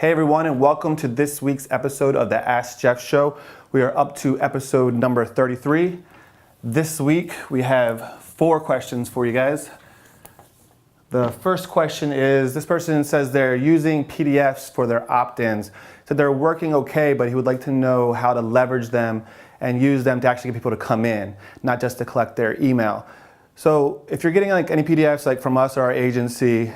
Hey everyone, and welcome to this week's episode of the Ask Jeff Show. We are up to episode number 33. This week we have 4 questions for you guys. The first question is, this person says they're using PDFs for their opt-ins. So they're working okay, but he would like to know how to leverage them and use them to actually get people to come in, not just to collect their email. So if you're getting like any PDFs like from us or our agency,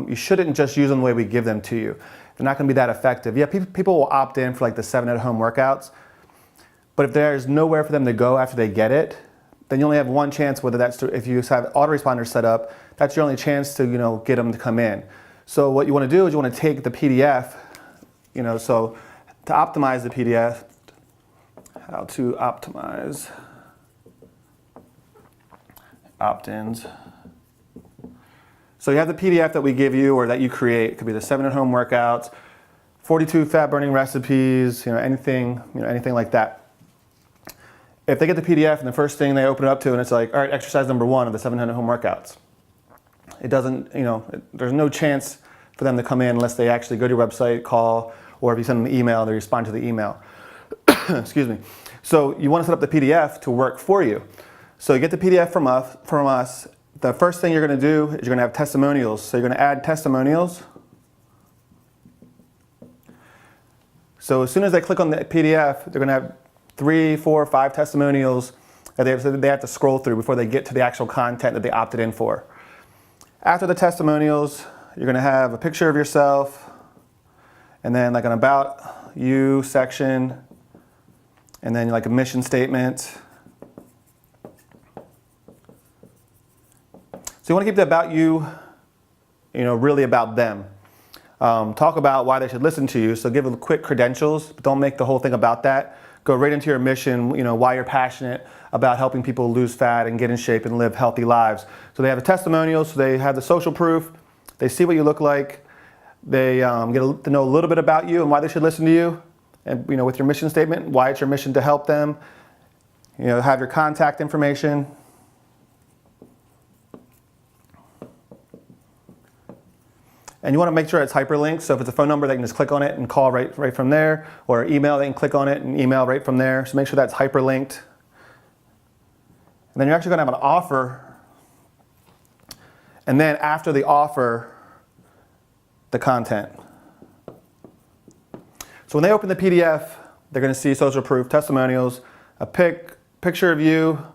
you shouldn't just use them the way we give them to you. They're not going to be that effective. Yeah, people will opt in for like the 7 at-home workouts, but if there's nowhere for them to go after they get it, then you only have one chance, whether that's if you have autoresponders set up, that's your only chance to get them to come in. So what you want to do is you want to take the PDF, so to optimize the PDF, how to optimize opt-ins. So you have the PDF that we give you or that you create. It could be the 7 at-home workouts, 42 fat-burning recipes, anything like that. If they get the PDF and the first thing they open it up to and it's like, all right, exercise number 1 of the 7 at-home workouts. It doesn't, there's no chance for them to come in unless they actually go to your website, call, or if you send them an email, they respond to the email. Excuse me. So you want to set up the PDF to work for you. So you get the PDF from us. The first thing you're going to do is you're going to have testimonials. So you're going to add testimonials. So as soon as they click on the PDF, they're going to have 3, 4, 5 testimonials that they have to scroll through before they get to the actual content that they opted in for. After the testimonials, you're going to have a picture of yourself, and then like an About You section, and then like a mission statement. So you want to keep the About You, really about them. Talk about why they should listen to you. So give them quick credentials, but don't make the whole thing about that. Go right into your mission, why you're passionate about helping people lose fat and get in shape and live healthy lives. So they have a testimonial, so they have the social proof. They see what you look like. They get to know a little bit about you and why they should listen to you. And with your mission statement, why it's your mission to help them. Have your contact information. And you want to make sure it's hyperlinked. So if it's a phone number, they can just click on it and call right from there. Or email, they can click on it and email right from there. So make sure that's hyperlinked. And then you're actually going to have an offer. And then after the offer, the content. So when they open the PDF, they're going to see social proof, testimonials, a picture of you,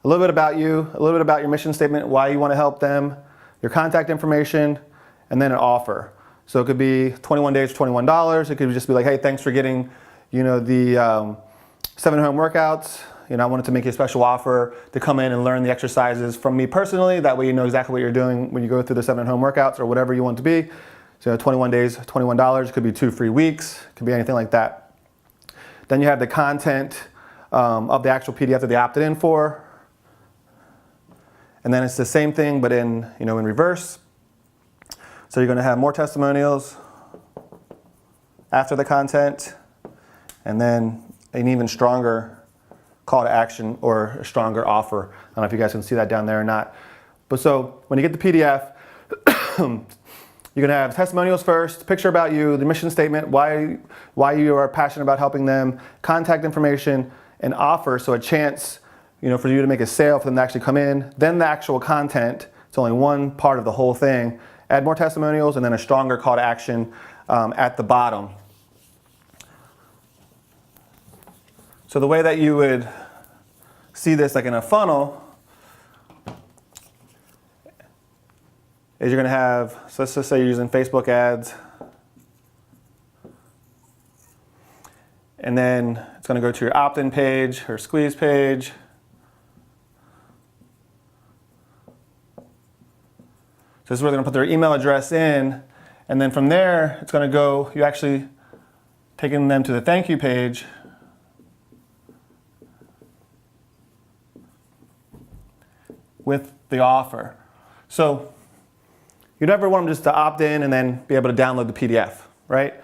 a little bit about you, a little bit about your mission statement, why you want to help them, your contact information, and then an offer. So it could be 21 days for $21. It could just be like, hey, thanks for getting, the 7 at-home workouts. I wanted to make you a special offer to come in and learn the exercises from me personally. That way you know exactly what you're doing when you go through the 7 at-home workouts or whatever you want to be. So 21 days, $21. It could be 2 free weeks. It could be anything like that. Then you have the content of the actual PDF that they opted in for. And then it's the same thing, but in reverse. So you're going to have more testimonials after the content, and then an even stronger call to action or a stronger offer. I don't know if you guys can see that down there or not. But so when you get the PDF, you're going to have testimonials first, picture about you, the mission statement, why you are passionate about helping them, contact information, and offer, so a chance for you to make a sale for them to actually come in. Then the actual content, it's only one part of the whole thing. Add more testimonials and then a stronger call to action at the bottom. So the way that you would see this like in a funnel is you're going to have, so let's just say you're using Facebook ads. And then it's going to go to your opt-in page or squeeze page. So this is where they're going to put their email address in, and then from there, it's going to go, you actually taking them to the thank you page. With the offer. So you never want them just to opt in and then be able to download the PDF, right?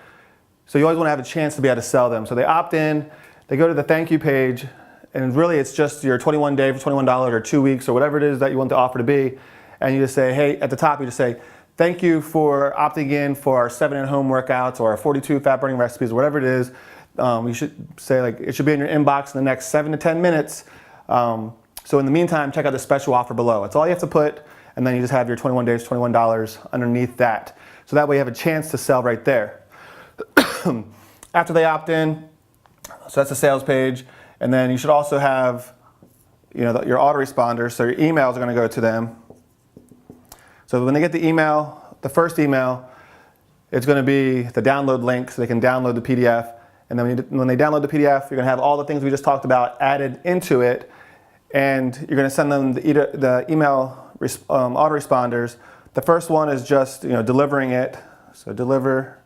So you always want to have a chance to be able to sell them. So they opt in, they go to the thank you page, and really it's just your 21 day for $21 or 2 weeks or whatever it is that you want the offer to be. And you just say, hey, at the top you just say, thank you for opting in for our 7 at-home workouts or our 42 fat-burning recipes, or whatever it is. You should say, like, it should be in your inbox in the next 7 to 10 minutes. So in the meantime, check out the special offer below. That's all you have to put, and then you just have your 21 days, $21 underneath that. So that way you have a chance to sell right there. After they opt in, so that's the sales page, and then you should also have, your autoresponders, so your emails are going to go to them. So when they get the email, the first email, it's going to be the download link so they can download the PDF. And then when they download the PDF, you're going to have all the things we just talked about added into it, and you're going to send them the email autoresponders. The first one is just delivering it. So deliver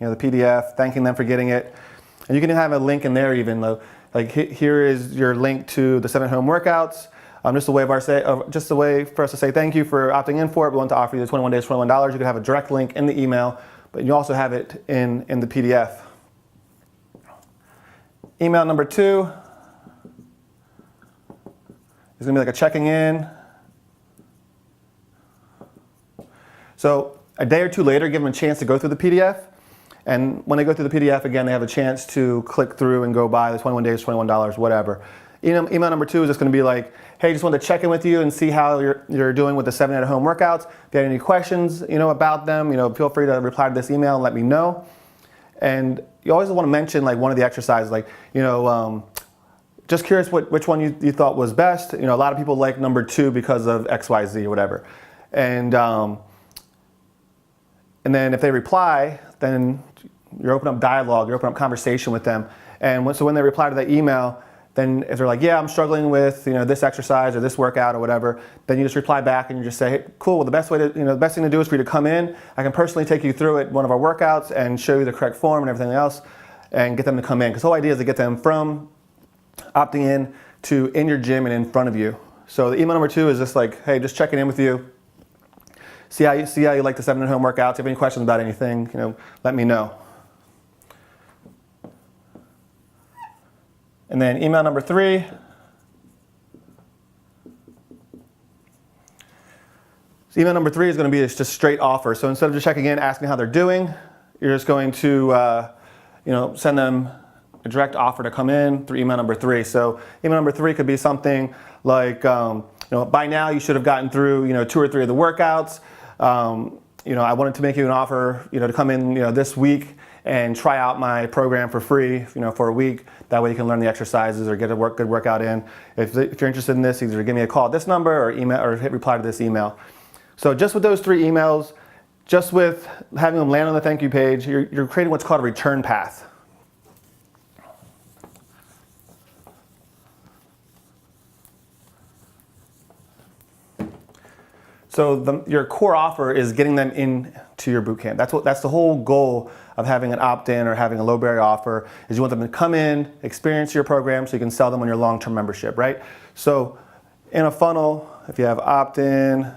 the PDF, thanking them for getting it. And you can have a link in there even though, like here is your link to the 7 at-home workouts. Just a way for us to say thank you for opting in for it. We want to offer you the 21 days, $21. You can have a direct link in the email, but you also have it in the PDF. Email number 2 is going to be like a checking in. So a day or two later, give them a chance to go through the PDF. And when they go through the PDF, again, they have a chance to click through and go buy the 21 days, $21, whatever. Email number 2 is just going to be like, hey, just wanted to check in with you and see how you're doing with the 7 at-home workouts. If you have any questions, about them, feel free to reply to this email and let me know. And you always want to mention like one of the exercises, like, just curious which one you thought was best. A lot of people like number 2 because of XYZ or whatever. And then if they reply, then you open up dialogue, you open up conversation with them. And so when they reply to that email, then if they're like, yeah, I'm struggling with this exercise or this workout or whatever, then you just reply back and you just say, hey, cool. Well, the best thing to do is for you to come in. I can personally take you through it, one of our workouts, and show you the correct form and everything else, and get them to come in. Because the whole idea is to get them from opting in to in your gym and in front of you. So the email number 2 is just like, hey, just checking in with you. See how you like the 7 at-home workouts. If you have any questions about anything, let me know. And then email number 3. So email number 3 is going to be just straight offer. So instead of just checking in, asking how they're doing, you're just going to send them a direct offer to come in through email number 3. So email number 3 could be something like, by now you should have gotten through 2 or 3 of the workouts. I wanted to make you an offer, to come in, this week and try out my program for free, for a week. That way you can learn the exercises or get a good workout in. If you're interested in this, either give me a call at this number or email or hit reply to this email. So just with those 3 emails, just with having them land on the thank you page, you're creating what's called a return path. So your core offer is getting them into your boot camp. That's the whole goal of having an opt-in or having a low barrier offer, is you want them to come in, experience your program so you can sell them on your long-term membership, right? So in a funnel, if you have opt-in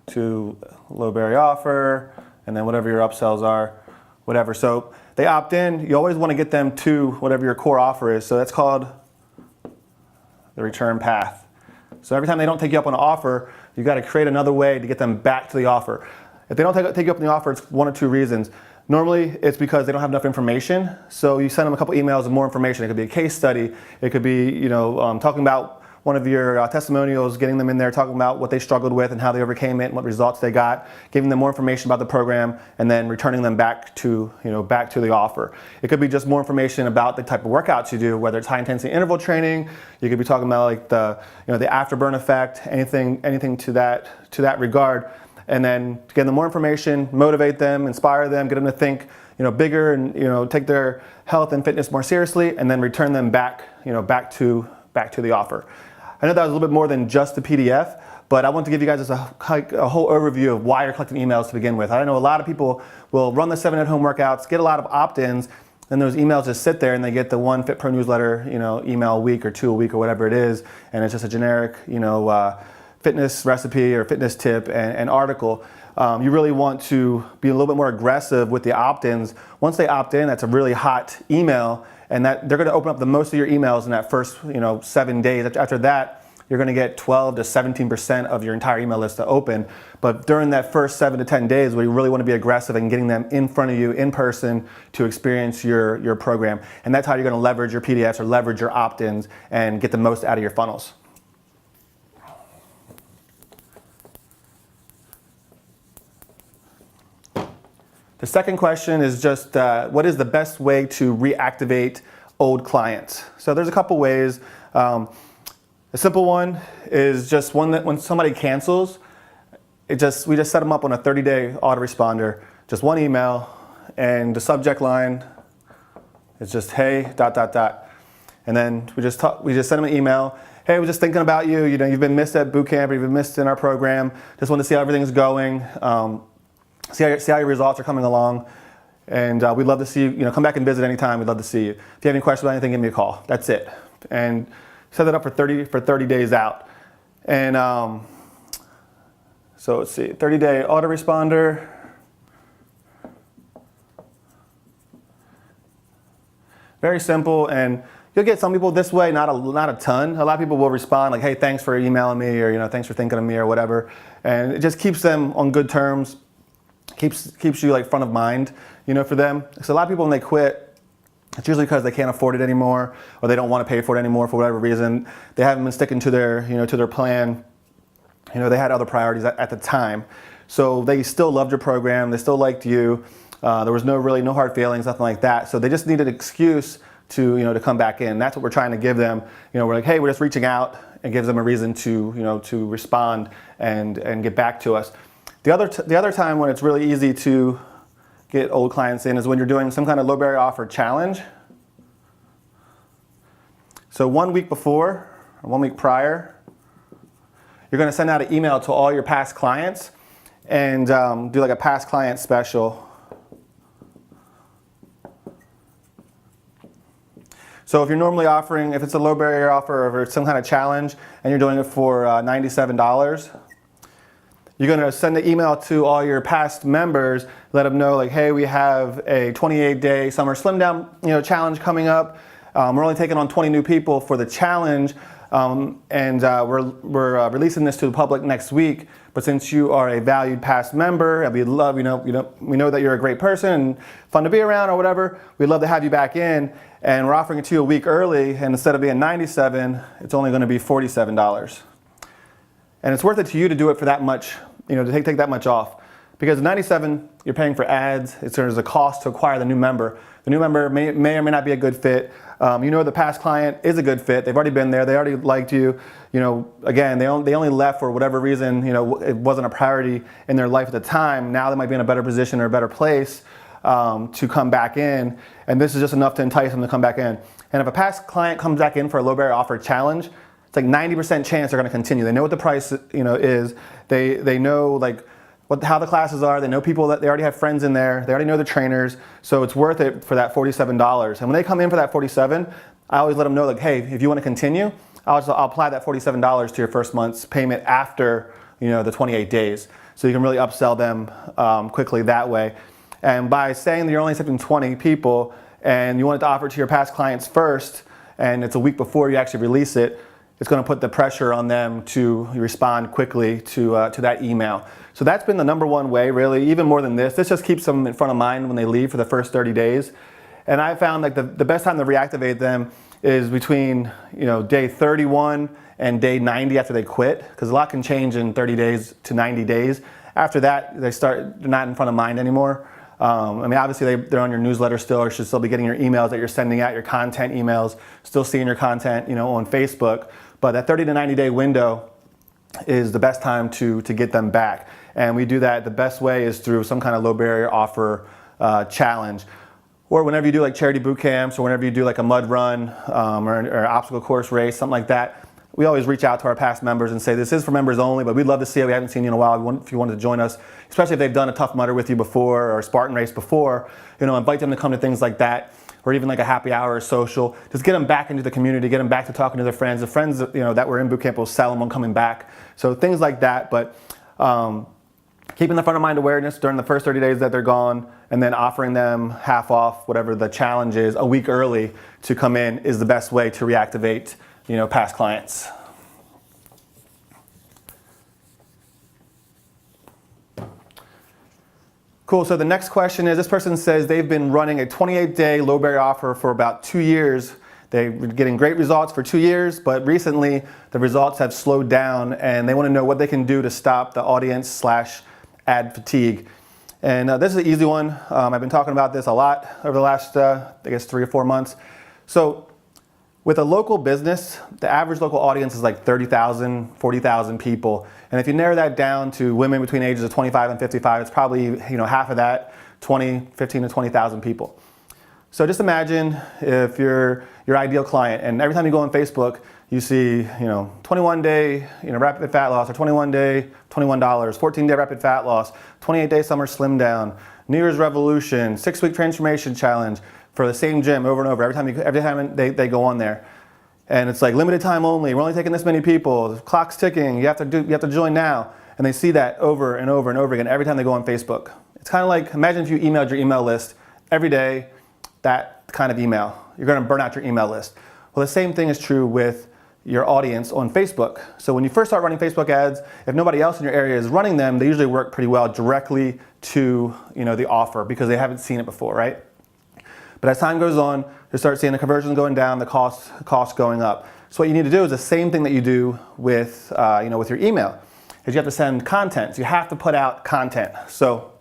to low barrier offer, and then whatever your upsells are, whatever. So they opt in, you always want to get them to whatever your core offer is. So that's called the return path. So every time they don't take you up on an offer, you've got to create another way to get them back to the offer. If they don't take you up on the offer, it's 1 or 2 reasons. Normally, it's because they don't have enough information. So you send them a couple emails with more information. It could be a case study. It could be, talking about one of your testimonials, getting them in there, talking about what they struggled with and how they overcame it and what results they got, giving them more information about the program, and then returning them back to the offer. It could be just more information about the type of workouts you do, whether it's high intensity interval training. You could be talking about like the afterburn effect, anything to that regard. And then give them more information, motivate them, inspire them, get them to think, bigger and take their health and fitness more seriously, and then return them back to the offer. I know that was a little bit more than just the PDF, but I want to give you guys a whole overview of why you're collecting emails to begin with. I know a lot of people will run the 7 at-home workouts, get a lot of opt-ins, and those emails just sit there and they get the 1 Fit Pro newsletter, email a week or 2 a week or whatever it is, and it's just a generic, fitness recipe or fitness tip and article. You really want to be a little bit more aggressive with the opt-ins. Once they opt in, that's a really hot email, and that they're going to open up the most of your emails in that first 7 days. After that, you're going to get 12 to 17% of your entire email list to open. But during that first 7 to 10 days, we really want to be aggressive in getting them in front of you in person to experience your program. And that's how you're going to leverage your PDFs or leverage your opt-ins and get the most out of your funnels. The second question is just what is the best way to reactivate old clients? So there's a couple ways. A simple one is just one that when somebody cancels, we just set them up on a 30-day autoresponder, just one email, and the subject line is just hey ... And then we just send them an email. Hey, we're just thinking about you. You know, you've been missed at boot camp, or you've been missed in our program. Just want to see how everything's going. See how your results are coming along, and we'd love to see you. You know, come back and visit anytime. We'd love to see you. If you have any questions about anything, give me a call. That's it. And set that up for 30 days out. And so let's see, 30-day autoresponder. Very simple, and you'll get some people this way, not a ton. A lot of people will respond like, hey, thanks for emailing me, or, you know, thanks for thinking of me, or whatever. And it just keeps them on good terms. Keeps you like front of mind, you know, for them. So a lot of people when they quit, it's usually because they can't afford it anymore, or they don't want to pay for it anymore for whatever reason. They haven't been sticking to their plan. You know, they had other priorities at the time. So they still loved your program. They still liked you. There was no hard feelings, nothing like that. So they just needed an excuse to come back in. That's what we're trying to give them. You know, we're like, hey, we're just reaching out, and gives them a reason to respond and get back to us. The other time when it's really easy to get old clients in is when you're doing some kind of low barrier offer challenge. So 1 week before, or 1 week prior, you're going to send out an email to all your past clients and do like a past client special. So if you're normally offering, if it's a low barrier offer or if it's some kind of challenge and you're doing it for $97, you're going to send an email to all your past members, let them know like, hey, we have a 28-day summer slim down challenge coming up. We're only taking on 20 new people for the challenge, and we're releasing this to the public next week. But since you are a valued past member, and we love, we know that you're a great person and fun to be around or whatever, we'd love to have you back in. And we're offering it to you a week early, and instead of being $97, it's only going to be $47. And it's worth it to you to do it for that much, to take that much off. Because $97, you're paying for ads. There's a cost to acquire the new member. The new member may or may not be a good fit. The past client is a good fit. They've already been there. They already liked you. Again, they only left for whatever reason. It wasn't a priority in their life at the time. Now they might be in a better position or a better place to come back in. And this is just enough to entice them to come back in. And if a past client comes back in for a low barrier offer challenge, it's like 90% chance they're going to continue. They know what the price is. They know how the classes are. They know people that they already have friends in there. They already know the trainers. So it's worth it for that $47. And when they come in for that $47, I always let them know like, hey, if you want to continue, I'll apply that $47 to your first month's payment after the 28 days. So you can really upsell them quickly that way. And by saying that you're only accepting 20 people and you want it to offer to your past clients first, and it's a week before you actually release it, it's going to put the pressure on them to respond quickly to that email. So that's been the number one way, really, even more than this. This just keeps them in front of mind when they leave for the first 30 days. And I found like the best time to reactivate them is between day 31 and day 90 after they quit, because a lot can change in 30 days to 90 days. After that, they're not in front of mind anymore. Obviously they're on your newsletter still, or should still be getting your emails that you're sending out, your content emails, still seeing your content, on Facebook. But that 30 to 90 day window is the best time to get them back. And we do that, the best way is through some kind of low barrier offer challenge. Or whenever you do like charity boot camps, or whenever you do like a mud run or an obstacle course race, something like that, we always reach out to our past members and say, this is for members only, but we'd love to see it. We haven't seen you in a while. If you wanted to join us, especially if they've done a Tough Mudder with you before or a Spartan race before, invite them to come to things like that, or even like a happy hour or social. Just get them back into the community, get them back to talking to their friends. The friends that were in boot camp will sell them on coming back. So things like that, but keeping the front of mind awareness during the first 30 days that they're gone, and then offering them half off, whatever the challenge is, a week early to come in is the best way to reactivate past clients. Cool, so the next question is, this person says they've been running a 28-day low barrier offer for about 2 years. They're getting great results for 2 years, but recently the results have slowed down and they want to know what they can do to stop the audience/ad fatigue. And this is an easy one. I've been talking about this a lot over the last, I guess, 3 or 4 months. So with a local business, the average local audience is like 30,000, 40,000 people. And if you narrow that down to women between ages of 25 and 55, it's probably half of that, 15 to 20,000 people. So just imagine if you're your ideal client, and every time you go on Facebook, you see 21-day rapid fat loss, or 21-day $21, 14-day rapid fat loss, 28-day summer slim down, New Year's resolution, 6-week transformation challenge for the same gym over and over. Every time they go on there, and it's like limited time only. We're only taking this many people. The clock's ticking. You have to join now. And they see that over and over and over again every time they go on Facebook. It's kind of like, imagine if you emailed your email list every day, that kind of email. You're going to burn out your email list. Well, the same thing is true with your audience on Facebook. So when you first start running Facebook ads, if nobody else in your area is running them, they usually work pretty well directly to the offer because they haven't seen it before, right? But as time goes on, you start seeing the conversions going down, the costs going up. So what you need to do is the same thing that you do with with your email, is you have to send content. So you have to put out content. So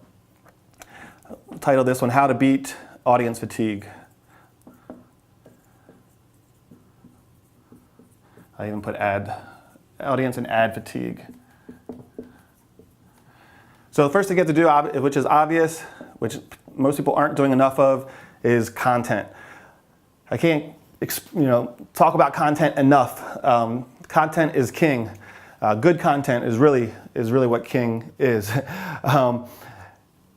I'll title this one, How to Beat Audience Fatigue. I even put audience and ad fatigue. So the first thing you have to do, which is obvious, which most people aren't doing enough of, is content. I can't talk about content enough. Content is king. Good content is really what king is.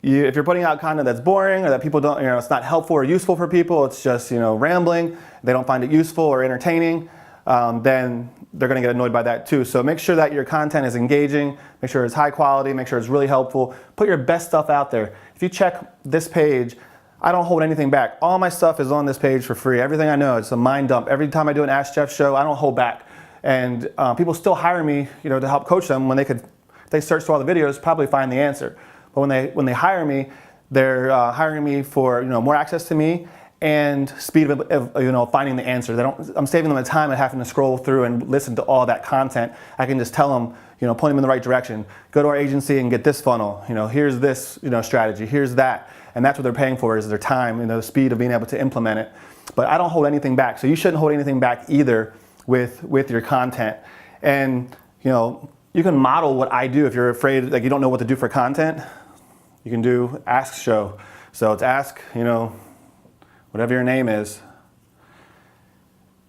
If you're putting out content that's boring, or that people don't, it's not helpful or useful for people, it's just rambling, they don't find it useful or entertaining, then they're going to get annoyed by that too. So make sure that your content is engaging, make sure it's high quality, make sure it's really helpful. Put your best stuff out there. If you check this page, I don't hold anything back. All my stuff is on this page for free. Everything I know, it's a mind dump. Every time I do an Ask Jeff show, I don't hold back. And people still hire me, to help coach them when they search through all the videos, probably find the answer. But when they hire me, they're hiring me for more access to me and speed of finding the answer. I'm saving them the time of having to scroll through and listen to all that content. I can just tell them, point them in the right direction. Go to our agency and get this funnel. Here's this strategy. Here's that. And that's what they're paying for, is their time, the speed of being able to implement it. But I don't hold anything back. So you shouldn't hold anything back either with your content. And you can model what I do if you're afraid, like you don't know what to do for content. You can do Ask Show. So it's ask, whatever your name is.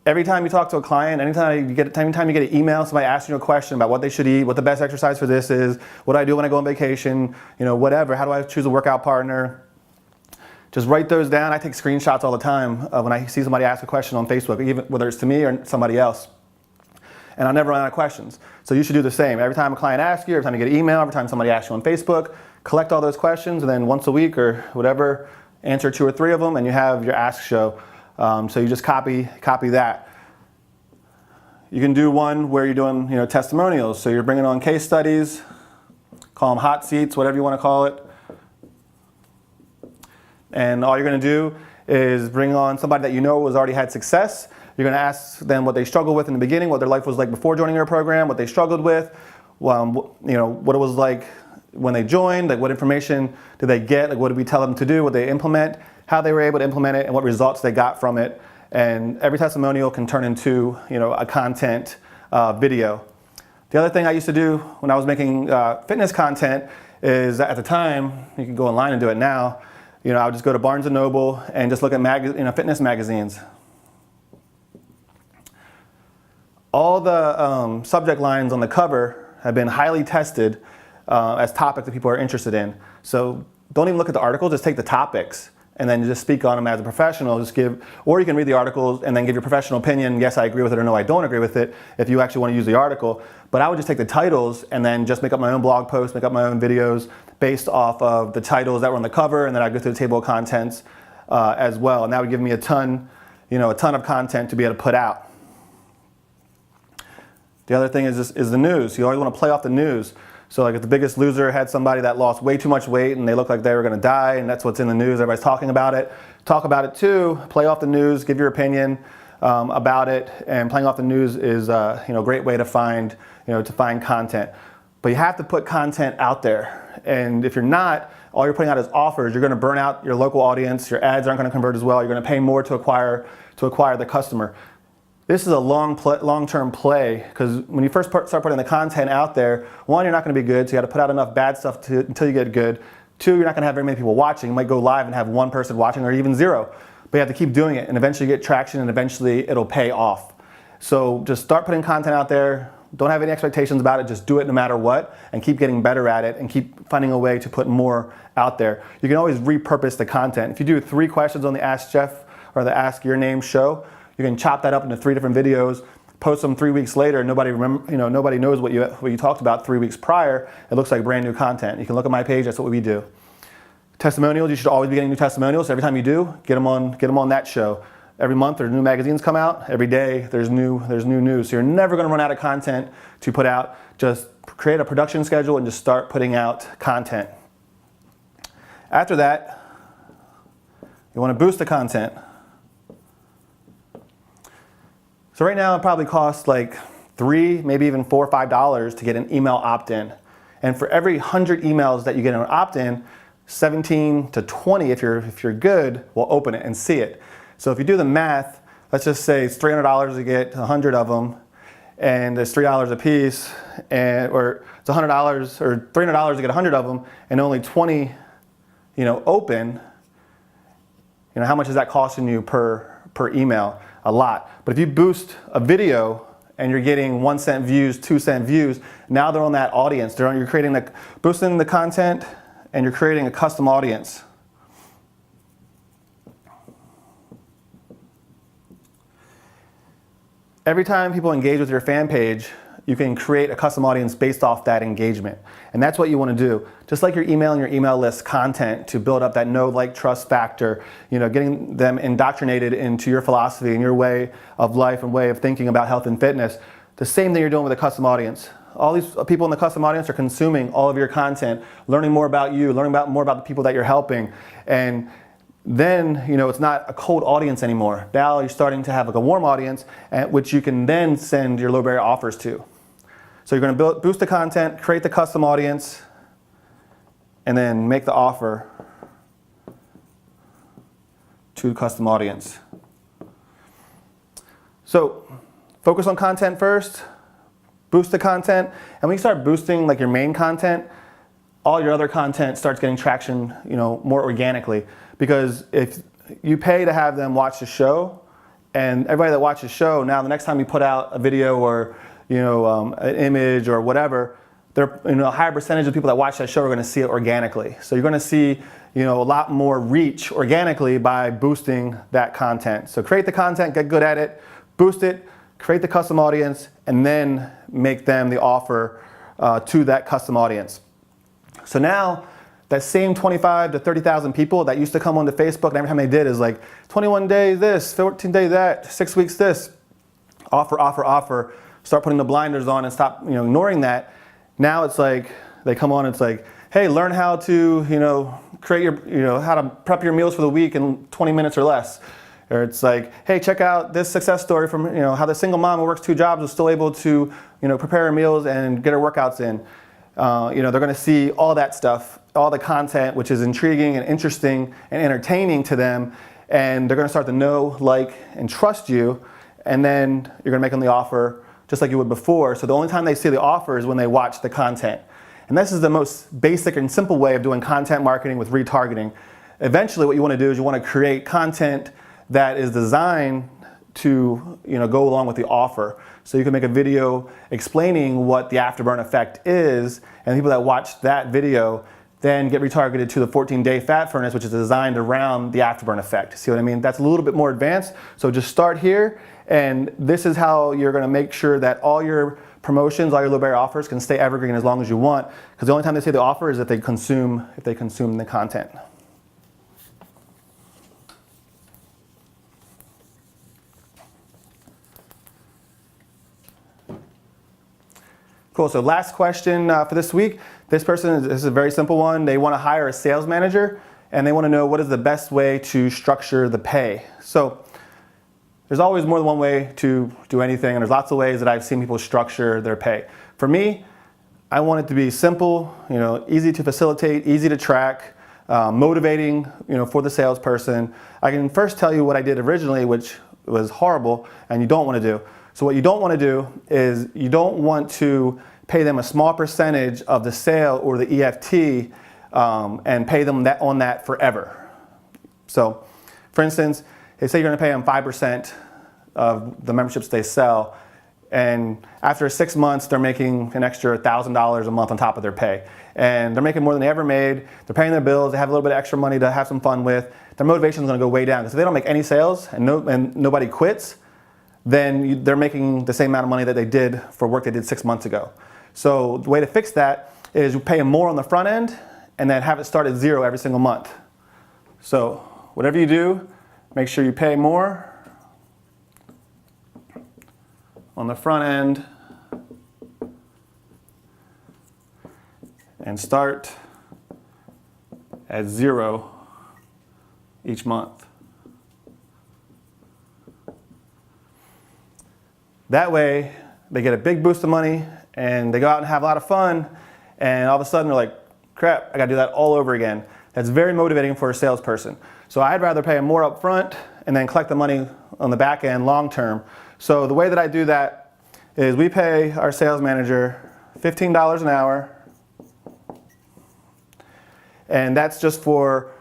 Every time you talk to a client, anytime you get an email, somebody asks you a question about what they should eat, what the best exercise for this is, what do I do when I go on vacation, whatever, how do I choose a workout partner? Just write those down. I take screenshots all the time when I see somebody ask a question on Facebook, even whether it's to me or somebody else. And I'll never run out of questions. So you should do the same. Every time a client asks you, every time you get an email, every time somebody asks you on Facebook, collect all those questions, and then once a week or whatever, answer 2 or 3 of them, and you have your Ask Show. So you just copy that. You can do one where you're doing testimonials. So you're bringing on case studies, call them hot seats, whatever you want to call it. And all you're going to do is bring on somebody that has already had success. You're going to ask them what they struggled with in the beginning, what their life was like before joining your program, what they struggled with, what it was like when they joined, like what information did they get, like what did we tell them to do, what they implement, how they were able to implement it, and what results they got from it. And every testimonial can turn into a content video. The other thing I used to do when I was making fitness content is, at the time, you can go online and do it now, I would just go to Barnes & Noble and just look at fitness magazines. All the subject lines on the cover have been highly tested as topics that people are interested in. So don't even look at the article, just take the topics and then just speak on them as a professional. Or you can read the articles and then give your professional opinion. Yes, I agree with it, or no, I don't agree with it, if you actually want to use the article. But I would just take the titles and then just make up my own blog posts, make up my own videos based off of the titles that were on the cover, and then I'd go through the table of contents as well. And that would give me a ton of content to be able to put out. The other thing is the news. You always want to play off the news. So like if the Biggest Loser had somebody that lost way too much weight and they look like they were going to die, and that's what's in the news, everybody's talking about it, talk about it too, play off the news, give your opinion about it, and playing off the news is a great way to find content. But you have to put content out there, and if you're not, all you're putting out is offers. You're going to burn out your local audience. Your ads aren't going to convert as well. You're going to pay more to acquire the customer. This is a long-term play, because when you first start putting the content out there, one, you're not going to be good, so you got to put out enough bad stuff until you get good. Two, you're not going to have very many people watching. You might go live and have one person watching, or even zero. But you have to keep doing it, and eventually you get traction, and eventually it'll pay off. So just start putting content out there. Don't have any expectations about it. Just do it no matter what, and keep getting better at it, and keep finding a way to put more out there. You can always repurpose the content. If you do 3 questions on the Ask Jeff or the Ask Your Name show, you can chop that up into 3 different videos, post them 3 weeks later. Nobody knows what you talked about 3 weeks prior. It looks like brand new content. You can look at my page. That's what we do. Testimonials. You should always be getting new testimonials. Every time you do, get them on that show. Every month there's new magazines come out. Every day there's new news. So you're never going to run out of content to put out. Just create a production schedule and just start putting out content. After that, you want to boost the content. So right now it probably costs like $3, maybe even $4 or $5 to get an email opt-in. And for every 100 emails that you get an opt-in, 17 to 20, if you're good, will open it and see it. So if you do the math, let's just say it's $300 to get 100 of them, and it's $3 a piece, or it's $100 or $300 to get 100 of them, and only 20, open. How much is that costing you per email? A lot. But if you boost a video and you're getting 1 cent views, 2 cent views, now they're on that audience. You're creating boosting the content, and you're creating a custom audience. Every time people engage with your fan page, you can create a custom audience based off that engagement. And that's what you want to do. Just like you're emailing your email list content to build up that know, like, trust factor, getting them indoctrinated into your philosophy and your way of life and way of thinking about health and fitness. The same thing you're doing with a custom audience. All these people in the custom audience are consuming all of your content, learning more about you, learning more about the people that you're helping. And then, it's not a cold audience anymore. Now you're starting to have like a warm audience, which you can then send your low barrier offers to. So you're going to boost the content, create the custom audience, and then make the offer to the custom audience. So focus on content first, boost the content, and when you start boosting like your main content, all your other content starts getting traction, more organically. Because if you pay to have them watch the show, and everybody that watches the show, now the next time you put out a video or an image or whatever, a higher percentage of people that watch that show are going to see it organically. So you're going to see a lot more reach organically by boosting that content. So create the content, get good at it, boost it, create the custom audience, and then make them the offer to that custom audience. So now, that same 25 to 30,000 people that used to come onto Facebook, and every time they did is like 21 days this, 14 days that, 6 weeks this, offer, offer, offer. Start putting the blinders on and stop ignoring that. Now it's like they come on. It's like, hey, learn how to create your how to prep your meals for the week in 20 minutes or less. Or it's like, hey, check out this success story from how the single mom who works 2 jobs is still able to prepare her meals and get her workouts in. They're going to see all that stuff, all the content, which is intriguing and interesting and entertaining to them, and they're going to start to know, like, and trust you, and then you're going to make them the offer just like you would before. So the only time they see the offer is when they watch the content. And this is the most basic and simple way of doing content marketing with retargeting. Eventually what you want to do is you want to create content that is designed to go along with the offer. So you can make a video explaining what the afterburn effect is, and people that watch that video then get retargeted to the 14-day fat furnace, which is designed around the afterburn effect. See what I mean? That's a little bit more advanced. So just start here, and this is how you're going to make sure that all your promotions, all your low barrier offers can stay evergreen as long as you want, because the only time they see the offer is if they consume the content. Cool, so last question for this week. This person, this is a very simple one. They want to hire a sales manager and they want to know what is the best way to structure the pay. So there's always more than one way to do anything, and there's lots of ways that I've seen people structure their pay. For me, I want it to be simple, easy to facilitate, easy to track, motivating, for the salesperson. I can first tell you what I did originally, which was horrible, and you don't want to do. So what you don't want to do is you don't want to pay them a small percentage of the sale or the EFT and pay them on that forever. So, for instance, they say you're going to pay them 5% of the memberships they sell, and after 6 months, they're making an extra $1,000 a month on top of their pay. And they're making more than they ever made. They're paying their bills. They have a little bit of extra money to have some fun with. Their motivation is going to go way down. Because if they don't make any sales and nobody quits, then they're making the same amount of money that they did for work they did 6 months ago. So the way to fix that is you pay them more on the front end and then have it start at zero every single month. So whatever you do, make sure you pay more on the front end and start at zero each month. That way, they get a big boost of money and they go out and have a lot of fun, and all of a sudden they're like, crap, I gotta do that all over again. That's very motivating for a salesperson. So I'd rather pay them more up front and then collect the money on the back end long term. So the way that I do that is we pay our sales manager $15 an hour, and that's just for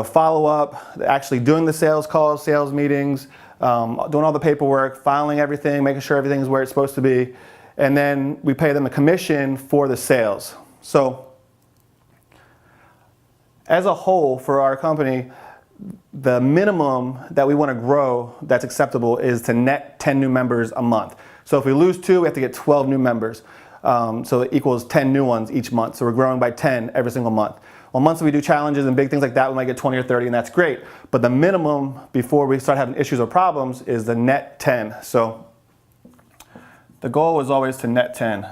follow up, actually doing the sales calls, sales meetings, doing all the paperwork, filing everything, making sure everything is where it's supposed to be, and then we pay them a commission for the sales. So as a whole for our company, the minimum that we want to grow that's acceptable is to net 10 new members a month. So if we lose 2, we have to get 12 new members. So it equals 10 new ones each month. So we're growing by 10 every single month. On months that we do challenges and big things like that, we might get 20 or 30, and that's great. But the minimum before we start having issues or problems is the net 10. So the goal is always to net 10.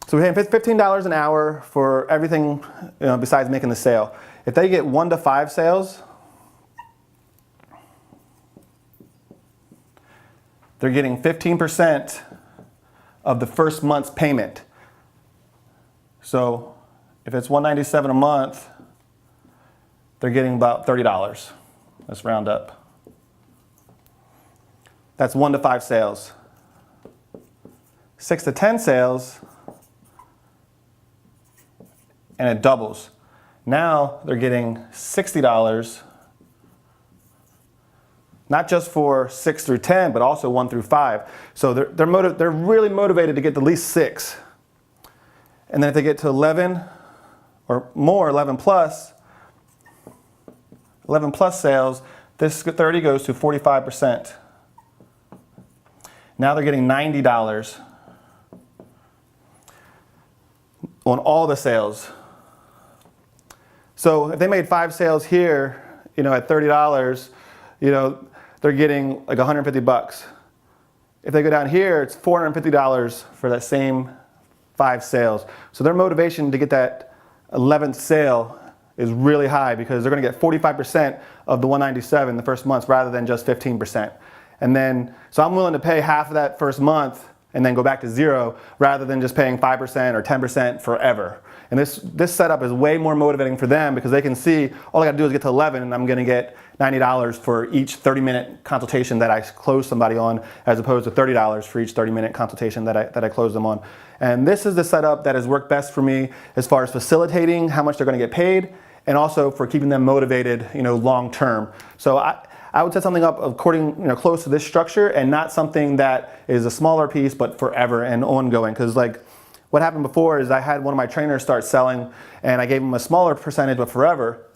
So we pay $15 an hour for everything besides making the sale. If they get 1 to 5 sales, they're getting 15% of the first month's payment. So if it's $197 a month, they're getting about $30. Let's round up. That's 1 to 5 sales. 6 to 10 sales, and it doubles. Now they're getting $60, not just for 6 through 10, but also 1 through 5. So they're really motivated to get at least 6. And then if they get to 11 or more, 11 plus sales, this 30 goes to 45%. Now they're getting $90 on all the sales. So if they made 5 sales here, at $30, they're getting like $150. If they go down here, it's $450 for that same 5 sales. So their motivation to get that 11th sale is really high because they're going to get 45% of the $197 the first month rather than just 15%. And then, so I'm willing to pay half of that first month and then go back to zero rather than just paying 5% or 10% forever. And this setup is way more motivating for them because they can see all I got to do is get to 11 and I'm going to get $90 for each 30-minute consultation that I close somebody on, as opposed to $30 for each 30-minute consultation that I close them on. And this is the setup that has worked best for me as far as facilitating how much they're going to get paid and also for keeping them motivated, long term. So I would set something up according, close to this structure and not something that is a smaller piece but forever and ongoing. Because what happened before is I had one of my trainers start selling and I gave them a smaller percentage but forever.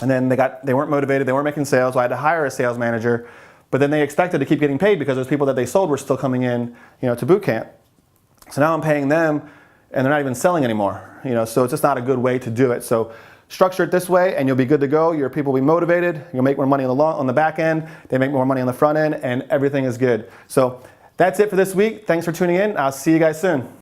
And then they weren't motivated, they weren't making sales, so I had to hire a sales manager. But then they expected to keep getting paid because those people that they sold were still coming in, to boot camp. So now I'm paying them and they're not even selling anymore. So it's just not a good way to do it. So structure it this way and you'll be good to go. Your people will be motivated, you'll make more money on the back end, they make more money on the front end, and everything is good. So That's it for this week. Thanks for tuning in. I'll see you guys soon.